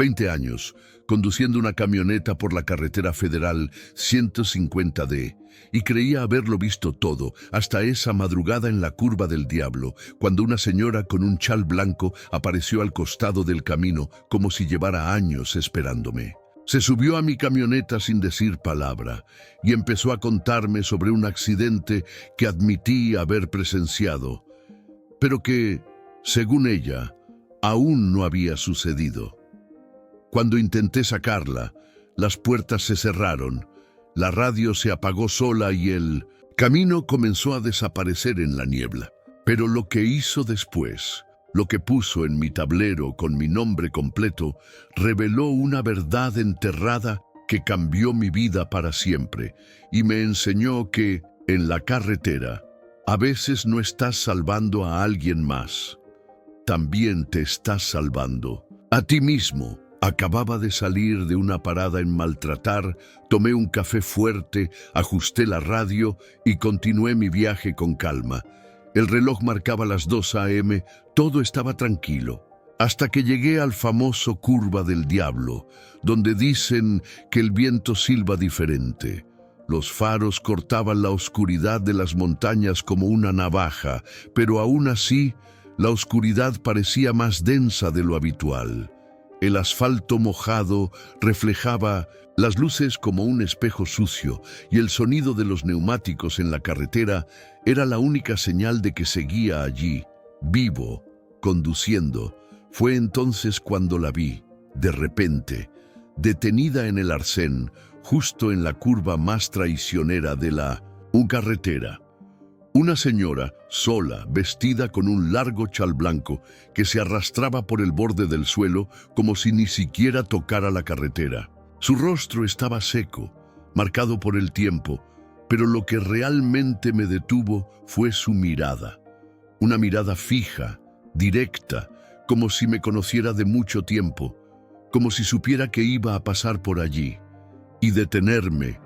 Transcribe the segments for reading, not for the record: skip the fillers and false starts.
20 años, conduciendo una camioneta por la carretera federal 150D, y creía haberlo visto todo, hasta esa madrugada en la curva del diablo, cuando una señora con un chal blanco apareció al costado del camino, como si llevara años esperándome. Se subió a mi camioneta sin decir palabra, y empezó a contarme sobre un accidente que admití haber presenciado, pero que, según ella, aún no había sucedido. Cuando intenté sacarla, las puertas se cerraron, la radio se apagó sola y el camino comenzó a desaparecer en la niebla. Pero lo que hizo después, lo que puso en mi tablero con mi nombre completo, reveló una verdad enterrada que cambió mi vida para siempre y me enseñó que, en la carretera, a veces no estás salvando a alguien más, también te estás salvando a ti mismo. Acababa de salir de una parada en Maltratar, tomé un café fuerte, ajusté la radio y continué mi viaje con calma. El reloj marcaba las 2 a.m., todo estaba tranquilo, hasta que llegué al famoso Curva del Diablo, donde dicen que el viento silba diferente. Los faros cortaban la oscuridad de las montañas como una navaja, pero aún así, la oscuridad parecía más densa de lo habitual. El asfalto mojado reflejaba las luces como un espejo sucio y el sonido de los neumáticos en la carretera era la única señal de que seguía allí, vivo, conduciendo. Fue entonces cuando la vi, de repente, detenida en el arcén, justo en la curva más traicionera de la carretera. Una señora, sola, vestida con un largo chal blanco, que se arrastraba por el borde del suelo como si ni siquiera tocara la carretera. Su rostro estaba seco, marcado por el tiempo, pero lo que realmente me detuvo fue su mirada. Una mirada fija, directa, como si me conociera de mucho tiempo, como si supiera que iba a pasar por allí y detenerme.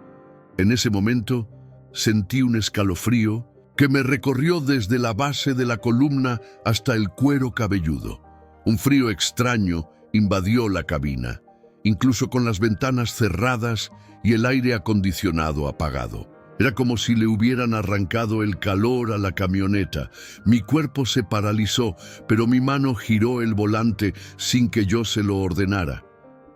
En ese momento sentí un escalofrío que me recorrió desde la base de la columna hasta el cuero cabelludo. Un frío extraño invadió la cabina, incluso con las ventanas cerradas y el aire acondicionado apagado. Era como si le hubieran arrancado el calor a la camioneta. Mi cuerpo se paralizó, pero mi mano giró el volante sin que yo se lo ordenara.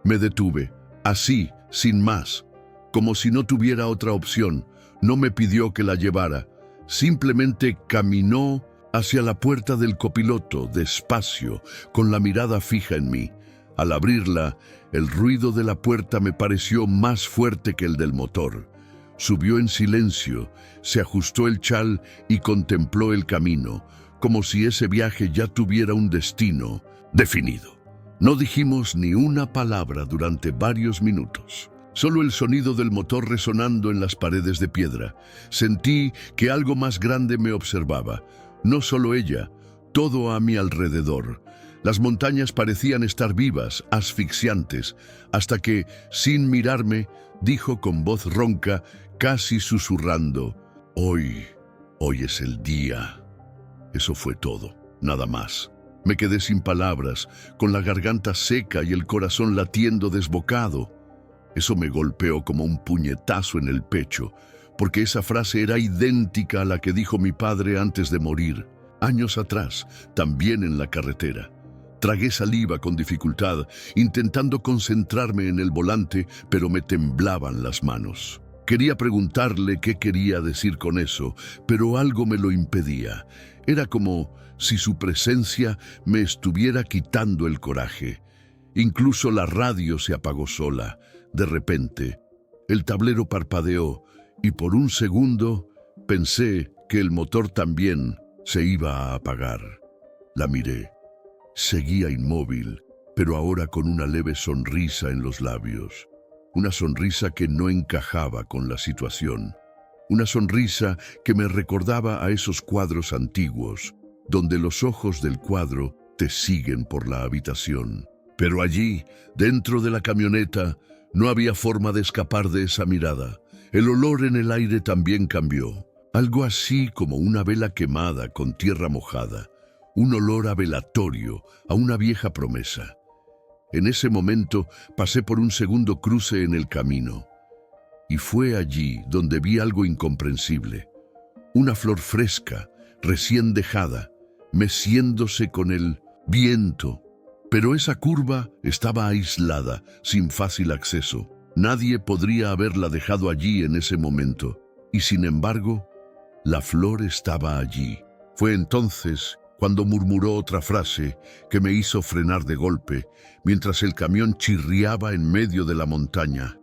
Me detuve, así, sin más, como si no tuviera otra opción. No me pidió que la llevara. Simplemente caminó hacia la puerta del copiloto, despacio, con la mirada fija en mí. Al abrirla, el ruido de la puerta me pareció más fuerte que el del motor. Subió en silencio, se ajustó el chal y contempló el camino, como si ese viaje ya tuviera un destino definido. No dijimos ni una palabra durante varios minutos. Solo el sonido del motor resonando en las paredes de piedra. Sentí que algo más grande me observaba. No solo ella, todo a mi alrededor. Las montañas parecían estar vivas, asfixiantes, hasta que, sin mirarme, dijo con voz ronca, casi susurrando, hoy es el día. Eso fue todo, nada más. Me quedé sin palabras, con la garganta seca y el corazón latiendo desbocado. Eso me golpeó como un puñetazo en el pecho, porque esa frase era idéntica a la que dijo mi padre antes de morir, años atrás, también en la carretera. Tragué saliva con dificultad, intentando concentrarme en el volante, pero me temblaban las manos. Quería preguntarle qué quería decir con eso, pero algo me lo impedía. Era como si su presencia me estuviera quitando el coraje. Incluso la radio se apagó sola. De repente, el tablero parpadeó y por un segundo pensé que el motor también se iba a apagar. La miré. Seguía inmóvil, pero ahora con una leve sonrisa en los labios. Una sonrisa que no encajaba con la situación. Una sonrisa que me recordaba a esos cuadros antiguos, donde los ojos del cuadro te siguen por la habitación. Pero allí, dentro de la camioneta, no había forma de escapar de esa mirada. El olor en el aire también cambió. Algo así como una vela quemada con tierra mojada. Un olor a velatorio, a una vieja promesa. En ese momento pasé por un segundo cruce en el camino. Y fue allí donde vi algo incomprensible. Una flor fresca, recién dejada, meciéndose con el viento. Pero esa curva estaba aislada, sin fácil acceso. Nadie podría haberla dejado allí en ese momento. Y sin embargo, la flor estaba allí. Fue entonces cuando murmuró otra frase que me hizo frenar de golpe, mientras el camión chirriaba en medio de la montaña.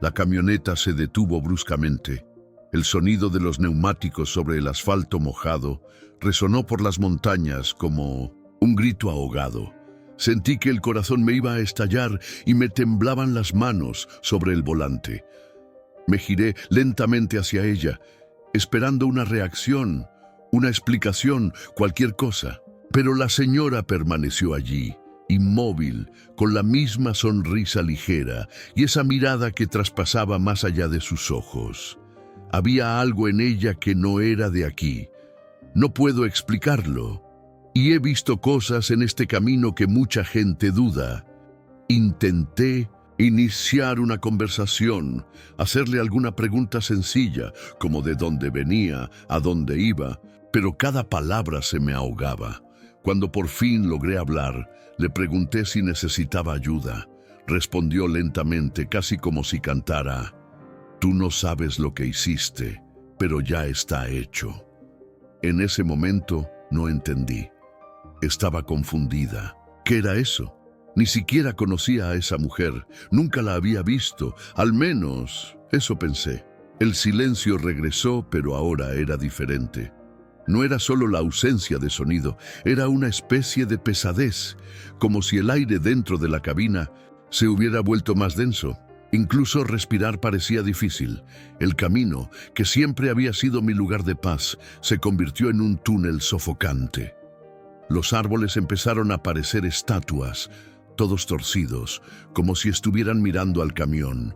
La camioneta se detuvo bruscamente. El sonido de los neumáticos sobre el asfalto mojado resonó por las montañas como un grito ahogado. Sentí que el corazón me iba a estallar y me temblaban las manos sobre el volante. Me giré lentamente hacia ella, esperando una reacción, una explicación, cualquier cosa. Pero la señora permaneció allí, inmóvil, con la misma sonrisa ligera y esa mirada que traspasaba más allá de sus ojos. Había algo en ella que no era de aquí. No puedo explicarlo. Y he visto cosas en este camino que mucha gente duda. Intenté iniciar una conversación, hacerle alguna pregunta sencilla, como de dónde venía, a dónde iba, pero cada palabra se me ahogaba. Cuando por fin logré hablar, le pregunté si necesitaba ayuda. Respondió lentamente, casi como si cantara: «Tú no sabes lo que hiciste, pero ya está hecho». En ese momento no entendí. Estaba confundida. ¿Qué era eso? Ni siquiera conocía a esa mujer. Nunca la había visto. Al menos, eso pensé. El silencio regresó, pero ahora era diferente. No era solo la ausencia de sonido, era una especie de pesadez, como si el aire dentro de la cabina se hubiera vuelto más denso. Incluso respirar parecía difícil. El camino, que siempre había sido mi lugar de paz, se convirtió en un túnel sofocante. Los árboles empezaron a parecer estatuas, todos torcidos, como si estuvieran mirando al camión.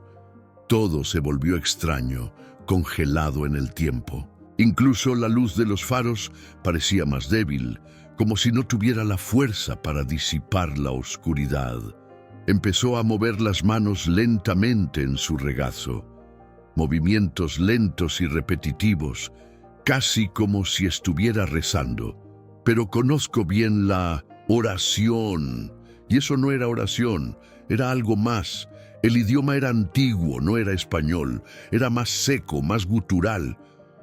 Todo se volvió extraño, congelado en el tiempo. Incluso la luz de los faros parecía más débil, como si no tuviera la fuerza para disipar la oscuridad. Empezó a mover las manos lentamente en su regazo, movimientos lentos y repetitivos, casi como si estuviera rezando. Pero conozco bien la oración, y eso no era oración, era algo más. El idioma era antiguo, no era español, era más seco, más gutural.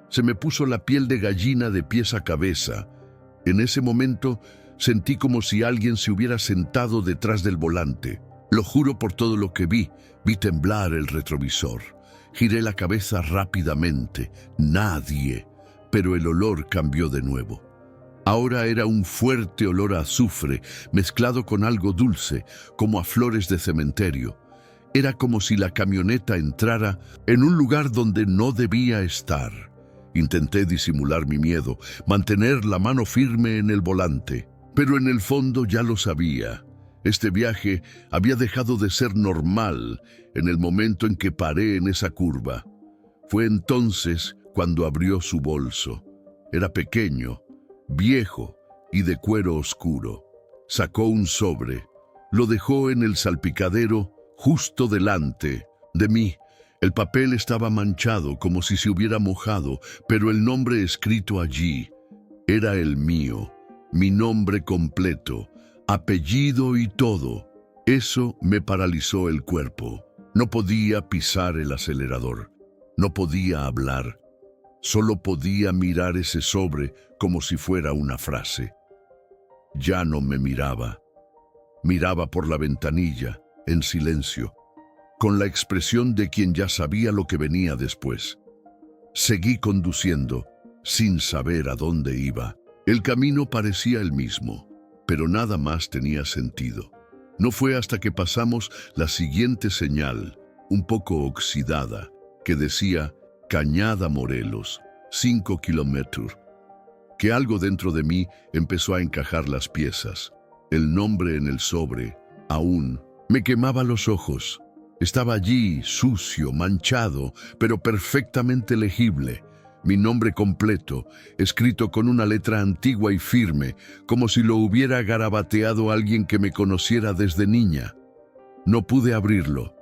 Se me puso la piel de gallina de pies a cabeza. En ese momento sentí como si alguien se hubiera sentado detrás del volante. Lo juro por todo lo que vi temblar el retrovisor. Giré la cabeza rápidamente. Nadie, pero el olor cambió de nuevo. Ahora era un fuerte olor a azufre, mezclado con algo dulce, como a flores de cementerio. Era como si la camioneta entrara en un lugar donde no debía estar. Intenté disimular mi miedo, mantener la mano firme en el volante, pero en el fondo ya lo sabía. Este viaje había dejado de ser normal en el momento en que paré en esa curva. Fue entonces cuando abrió su bolso. Era pequeño, viejo y de cuero oscuro. Sacó un sobre, lo dejó en el salpicadero justo delante de mí. El papel estaba manchado como si se hubiera mojado, pero el nombre escrito allí era el mío, mi nombre completo, apellido y todo. Eso me paralizó el cuerpo. No podía pisar el acelerador, no podía hablar. Solo podía mirar ese sobre como si fuera una frase. Ya no me miraba. Miraba por la ventanilla, en silencio, con la expresión de quien ya sabía lo que venía después. Seguí conduciendo, sin saber a dónde iba. El camino parecía el mismo, pero nada más tenía sentido. No fue hasta que pasamos la siguiente señal, un poco oxidada, que decía Cañada Morelos, 5 kilómetros, que algo dentro de mí empezó a encajar las piezas. El nombre en el sobre, aún, me quemaba los ojos. Estaba allí, sucio, manchado, pero perfectamente legible. mi nombre completo, escrito con una letra antigua y firme, como si lo hubiera garabateado alguien que me conociera desde niña. No pude abrirlo.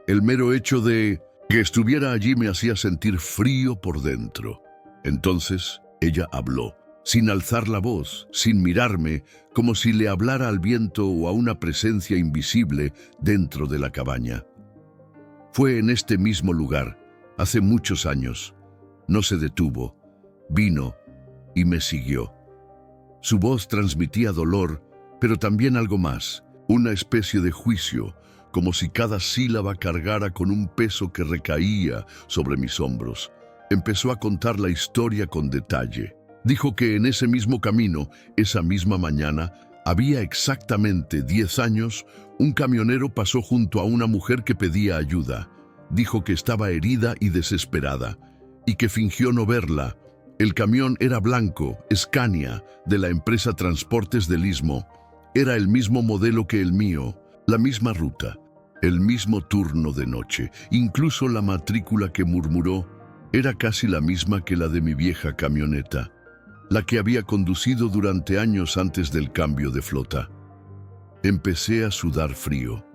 El mero hecho de que estuviera allí me hacía sentir frío por dentro. Entonces ella habló, sin alzar la voz, sin mirarme, como si le hablara al viento o a una presencia invisible dentro de la cabaña. Fue en este mismo lugar, hace muchos años. No se detuvo, vino y me siguió. Su voz transmitía dolor, pero también algo más, una especie de juicio, como si cada sílaba cargara con un peso que recaía sobre mis hombros. Empezó a contar la historia con detalle. Dijo que en ese mismo camino, esa misma mañana, había exactamente 10 años, un camionero pasó junto a una mujer que pedía ayuda. Dijo que estaba herida y desesperada, y que fingió no verla. El camión era blanco, Scania, de la empresa Transportes del Istmo. Era el mismo modelo que el mío, la misma ruta, el mismo turno de noche. Incluso la matrícula que murmuró era casi la misma que la de mi vieja camioneta, la que había conducido durante años antes del cambio de flota. Empecé a sudar frío.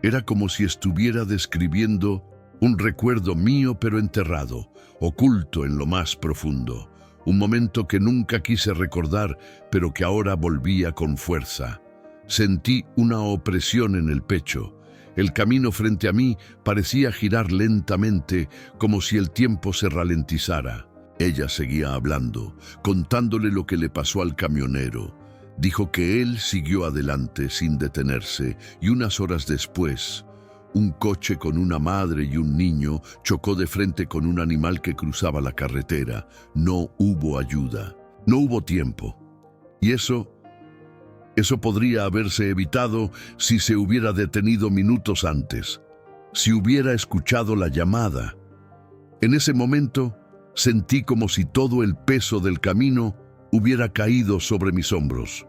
Era como si estuviera describiendo un recuerdo mío pero enterrado, oculto en lo más profundo. Un momento que nunca quise recordar, pero que ahora volvía con fuerza. Sentí una opresión en el pecho. El camino frente a mí parecía girar lentamente, como si el tiempo se ralentizara. Ella seguía hablando, contándole lo que le pasó al camionero. Dijo que él siguió adelante sin detenerse y unas horas después, un coche con una madre y un niño chocó de frente con un animal que cruzaba la carretera. No hubo ayuda, no hubo tiempo. Y eso podría haberse evitado si se hubiera detenido minutos antes, si hubiera escuchado la llamada. En ese momento, sentí como si todo el peso del camino hubiera caído sobre mis hombros.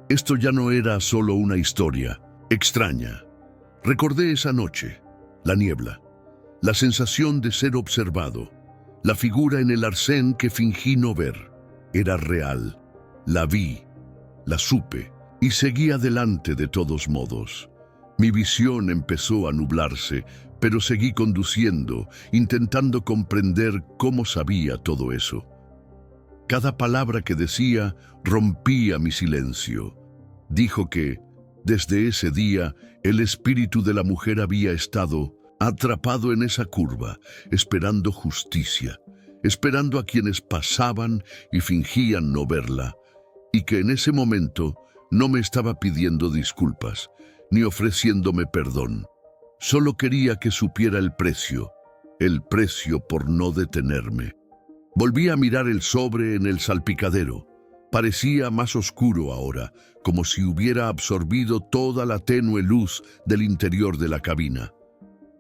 Esto ya no era solo una historia extraña. Recordé esa noche, la niebla, la sensación de ser observado, la figura en el arcén que fingí no ver. Era real, la vi, la supe y seguí adelante de todos modos. Mi visión empezó a nublarse, pero seguí conduciendo, intentando comprender cómo sabía todo eso. Cada palabra que decía rompía mi silencio. Dijo que, desde ese día, el espíritu de la mujer había estado atrapado en esa curva, esperando justicia, esperando a quienes pasaban y fingían no verla, y que en ese momento no me estaba pidiendo disculpas, ni ofreciéndome perdón. Solo quería que supiera el precio por no detenerme. Volví a mirar el sobre en el salpicadero. Parecía más oscuro ahora, como si hubiera absorbido toda la tenue luz del interior de la cabina.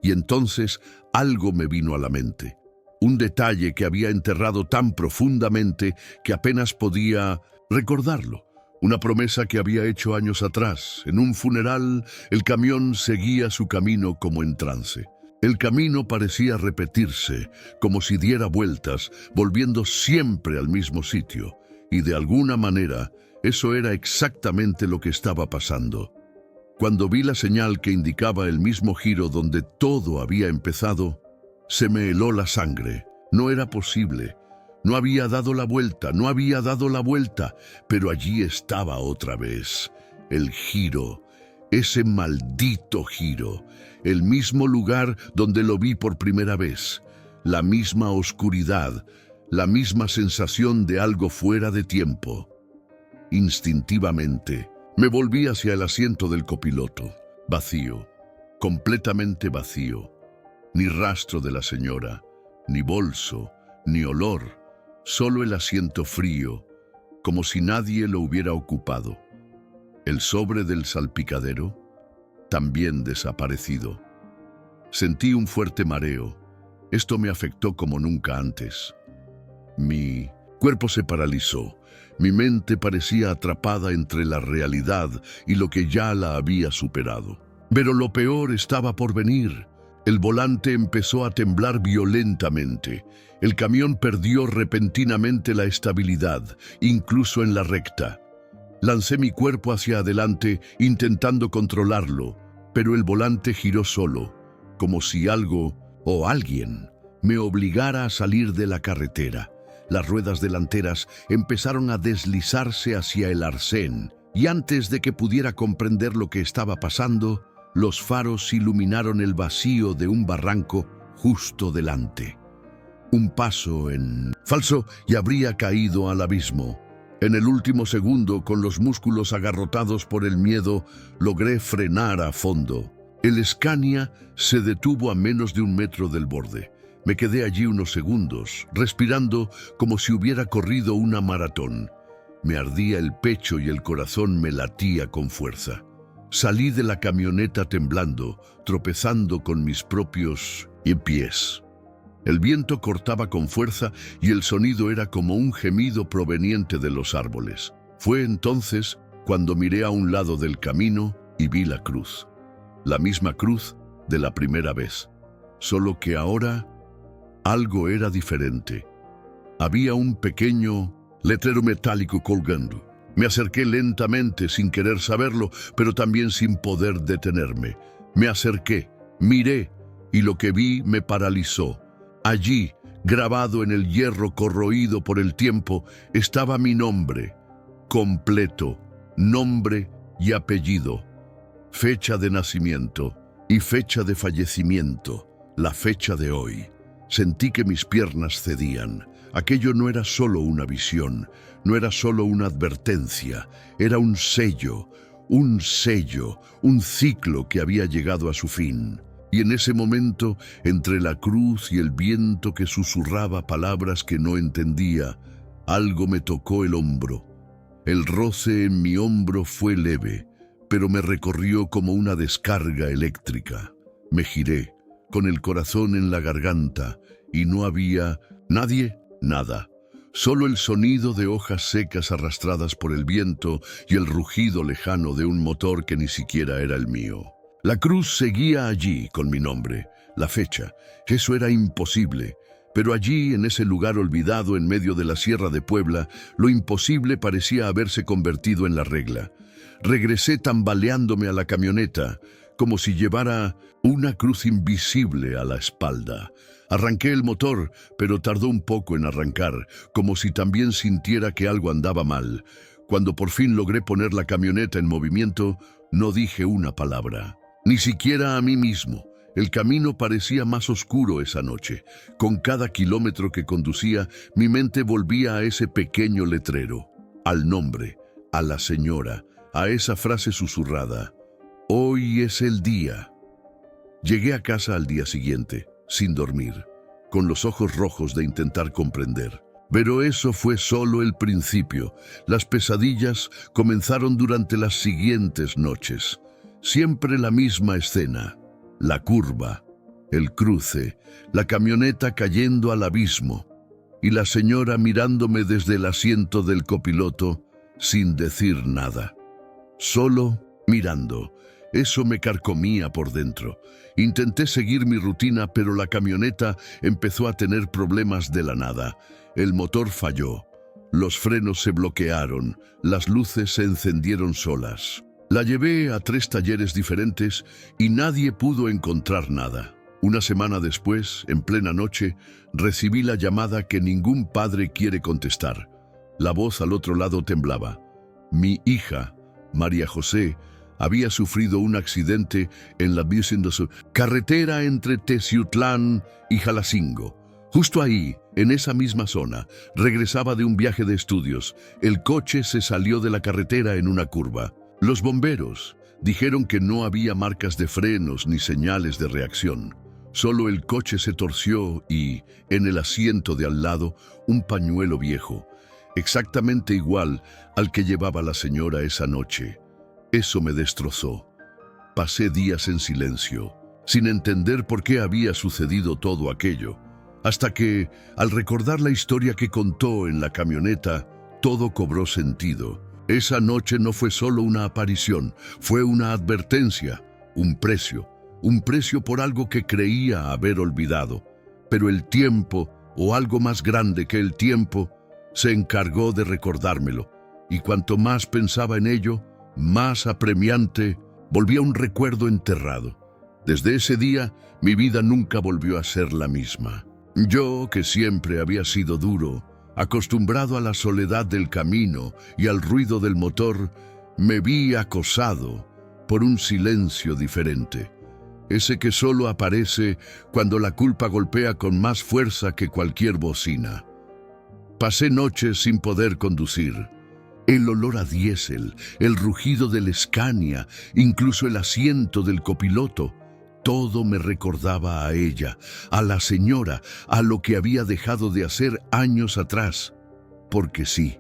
Y entonces algo me vino a la mente. Un detalle que había enterrado tan profundamente que apenas podía recordarlo. Una promesa que había hecho años atrás. En un funeral, el camión seguía su camino como en trance. El camino parecía repetirse, como si diera vueltas, volviendo siempre al mismo sitio. Y de alguna manera, eso era exactamente lo que estaba pasando. Cuando vi la señal que indicaba el mismo giro donde todo había empezado, se me heló la sangre. No era posible. No había dado la vuelta, pero allí estaba otra vez. El giro, ese maldito giro, el mismo lugar donde lo vi por primera vez, la misma oscuridad, la misma sensación de algo fuera de tiempo. Instintivamente, me volví hacia el asiento del copiloto. Vacío, completamente vacío. Ni rastro de la señora, ni bolso, ni olor. Solo el asiento frío, como si nadie lo hubiera ocupado. El sobre del salpicadero, también desaparecido. Sentí un fuerte mareo. Esto me afectó como nunca antes. Mi cuerpo se paralizó. Mi mente parecía atrapada entre la realidad y lo que ya la había superado. Pero lo peor estaba por venir. El volante empezó a temblar violentamente. El camión perdió repentinamente la estabilidad, incluso en la recta. Lancé mi cuerpo hacia adelante, intentando controlarlo, pero el volante giró solo, como si algo o alguien me obligara a salir de la carretera. Las ruedas delanteras empezaron a deslizarse hacia el arcén, y antes de que pudiera comprender lo que estaba pasando, los faros iluminaron el vacío de un barranco justo delante. Un paso en falso y habría caído al abismo. En el último segundo, con los músculos agarrotados por el miedo, logré frenar a fondo. El Scania se detuvo a menos de 1 metro del borde. Me quedé allí unos segundos, respirando como si hubiera corrido una maratón. Me ardía el pecho y el corazón me latía con fuerza. Salí de la camioneta temblando, tropezando con mis propios pies. El viento cortaba con fuerza y el sonido era como un gemido proveniente de los árboles. Fue entonces cuando miré a un lado del camino y vi la cruz. La misma cruz de la primera vez, solo que ahora algo era diferente. Había un pequeño letrero metálico colgando. Me acerqué lentamente sin querer saberlo, pero también sin poder detenerme. Me acerqué, miré, y lo que vi me paralizó. Allí, grabado en el hierro corroído por el tiempo, estaba mi nombre, completo, nombre y apellido, fecha de nacimiento y fecha de fallecimiento, la fecha de hoy. Sentí que mis piernas cedían. Aquello no era solo una visión, no era solo una advertencia, era un sello, un ciclo que había llegado a su fin. Y en ese momento, entre la cruz y el viento que susurraba palabras que no entendía, algo me tocó el hombro. El roce en mi hombro fue leve, pero me recorrió como una descarga eléctrica. Me giré, con el corazón en la garganta, y no había nadie, nada. Solo el sonido de hojas secas arrastradas por el viento y el rugido lejano de un motor que ni siquiera era el mío. La cruz seguía allí con mi nombre, la fecha. Eso era imposible. Pero allí, en ese lugar olvidado en medio de la Sierra de Puebla, lo imposible parecía haberse convertido en la regla. Regresé tambaleándome a la camioneta, como si llevara una cruz invisible a la espalda. Arranqué el motor, pero tardó un poco en arrancar, como si también sintiera que algo andaba mal. Cuando por fin logré poner la camioneta en movimiento, no dije una palabra, ni siquiera a mí mismo. El camino parecía más oscuro esa noche. Con cada kilómetro que conducía, mi mente volvía a ese pequeño letrero, al nombre, a la señora, a esa frase susurrada. Hoy es el día. Llegué a casa al día siguiente, sin dormir, con los ojos rojos de intentar comprender. Pero eso fue solo el principio. Las pesadillas comenzaron durante las siguientes noches. Siempre la misma escena. La curva, el cruce, la camioneta cayendo al abismo y la señora mirándome desde el asiento del copiloto sin decir nada. Solo mirando. Eso me carcomía por dentro. Intenté seguir mi rutina, pero la camioneta empezó a tener problemas de la nada. El motor falló, los frenos se bloquearon, las luces se encendieron solas. La llevé a 3 talleres diferentes y nadie pudo encontrar nada. Una semana después, en plena noche, recibí la llamada que ningún padre quiere contestar. La voz al otro lado temblaba. Mi hija, María José, había sufrido un accidente en la carretera entre Teciutlán y Jalacingo. Justo ahí, en esa misma zona, regresaba de un viaje de estudios. El coche se salió de la carretera en una curva. Los bomberos dijeron que no había marcas de frenos ni señales de reacción. Solo el coche se torció y, en el asiento de al lado, un pañuelo viejo, exactamente igual al que llevaba la señora esa noche. Eso me destrozó. Pasé días en silencio, sin entender por qué había sucedido todo aquello, hasta que, al recordar la historia que contó en la camioneta, todo cobró sentido. Esa noche no fue solo una aparición, fue una advertencia, un precio. un precio por algo que creía haber olvidado. Pero el tiempo, o algo más grande que el tiempo, se encargó de recordármelo, y cuanto más pensaba en ello, más apremiante volvía un recuerdo enterrado. Desde ese día, mi vida nunca volvió a ser la misma. Yo, que siempre había sido duro, acostumbrado a la soledad del camino y al ruido del motor, me vi acosado por un silencio diferente. Ese que solo aparece cuando la culpa golpea con más fuerza que cualquier bocina. Pasé noches sin poder conducir. El olor a diésel, el rugido del Scania, incluso el asiento del copiloto, todo me recordaba a ella, a la señora, a lo que había dejado de hacer años atrás. Porque sí,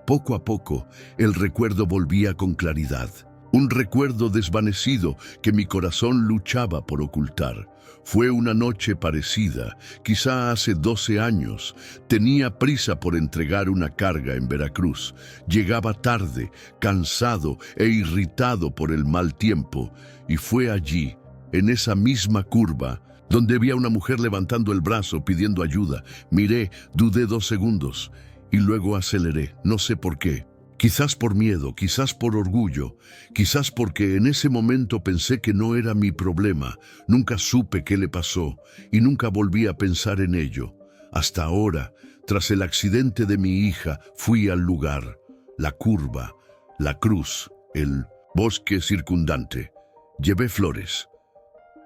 poco a poco el recuerdo volvía con claridad. Un recuerdo desvanecido que mi corazón luchaba por ocultar. Fue una noche parecida, quizá hace 12 años. Tenía prisa por entregar una carga en Veracruz. Llegaba tarde, cansado e irritado por el mal tiempo, y fue allí, en esa misma curva, donde vi a una mujer levantando el brazo pidiendo ayuda. Miré, dudé 2 segundos, y luego aceleré, no sé por qué. Quizás por miedo, quizás por orgullo, quizás porque en ese momento pensé que no era mi problema. Nunca supe qué le pasó y nunca volví a pensar en ello. Hasta ahora, tras el accidente de mi hija, fui al lugar, la curva, la cruz, el bosque circundante. Llevé flores.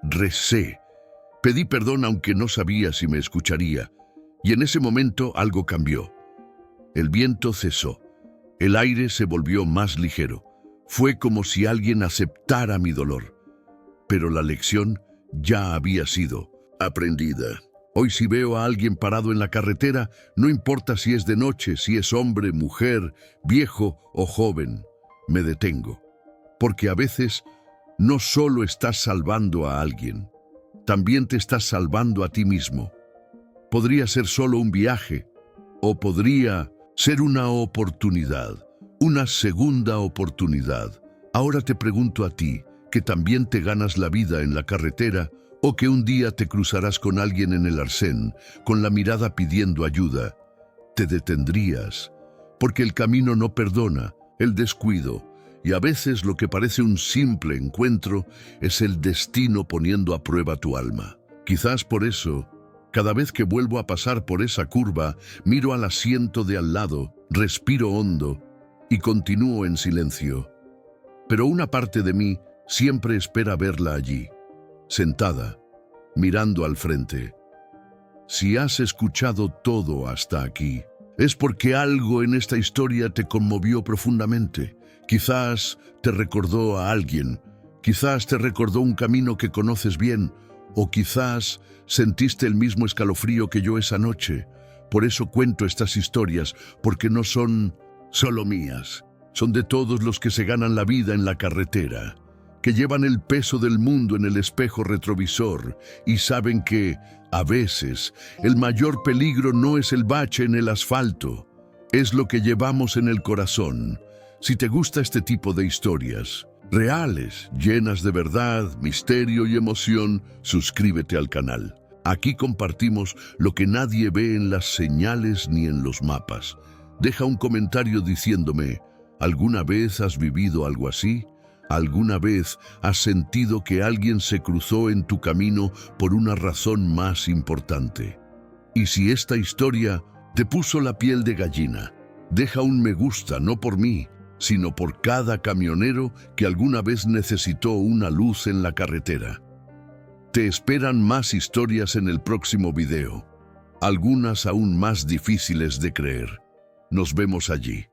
Recé. Pedí perdón aunque no sabía si me escucharía. Y en ese momento algo cambió. El viento cesó. El aire se volvió más ligero. Fue como si alguien aceptara mi dolor. Pero la lección ya había sido aprendida. Hoy si veo a alguien parado en la carretera, no importa si es de noche, si es hombre, mujer, viejo o joven, me detengo. Porque a veces no solo estás salvando a alguien, también te estás salvando a ti mismo. Podría ser solo un viaje, o podría ser una oportunidad, una segunda oportunidad. Ahora te pregunto a ti, que también te ganas la vida en la carretera, o que un día te cruzarás con alguien en el arcén, con la mirada pidiendo ayuda, ¿te detendrías? Porque el camino no perdona, el descuido, y a veces lo que parece un simple encuentro es el destino poniendo a prueba tu alma. Quizás por eso, cada vez que vuelvo a pasar por esa curva, miro al asiento de al lado, respiro hondo y continúo en silencio. Pero una parte de mí siempre espera verla allí, sentada, mirando al frente. Si has escuchado todo hasta aquí, es porque algo en esta historia te conmovió profundamente. Quizás te recordó a alguien, quizás te recordó un camino que conoces bien, o quizás sentiste el mismo escalofrío que yo esa noche. Por eso cuento estas historias, porque no son solo mías. Son de todos los que se ganan la vida en la carretera, que llevan el peso del mundo en el espejo retrovisor y saben que, a veces, el mayor peligro no es el bache en el asfalto, es lo que llevamos en el corazón. Si te gusta este tipo de historias, reales, llenas de verdad, misterio y emoción, suscríbete al canal. Aquí compartimos lo que nadie ve en las señales ni en los mapas. Deja un comentario diciéndome, ¿alguna vez has vivido algo así? ¿Alguna vez has sentido que alguien se cruzó en tu camino por una razón más importante? Y si esta historia te puso la piel de gallina, deja un me gusta, no por mí, sino por cada camionero que alguna vez necesitó una luz en la carretera. Te esperan más historias en el próximo video, algunas aún más difíciles de creer. Nos vemos allí.